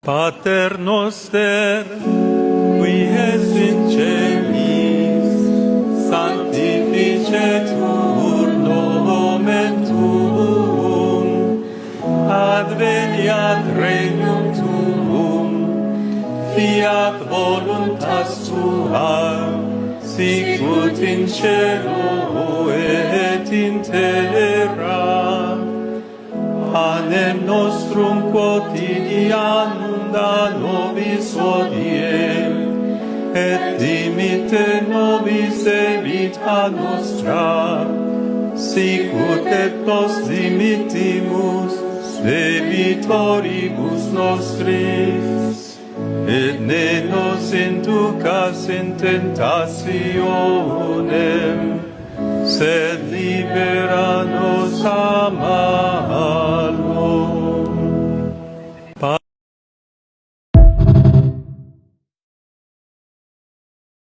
Pater noster, qui es in celis, sanctificetur nomen tuum, adveniat regnum tuum, fiat voluntas tua, sicut in cielo et in terra. Panem nostrum quotidianum da nobis hodie, et dimitte nobis debita nostra, sicut et nos dimittimus debitoribus nostris. Et ne nos inducas in tentationem, sed libera nos a malo.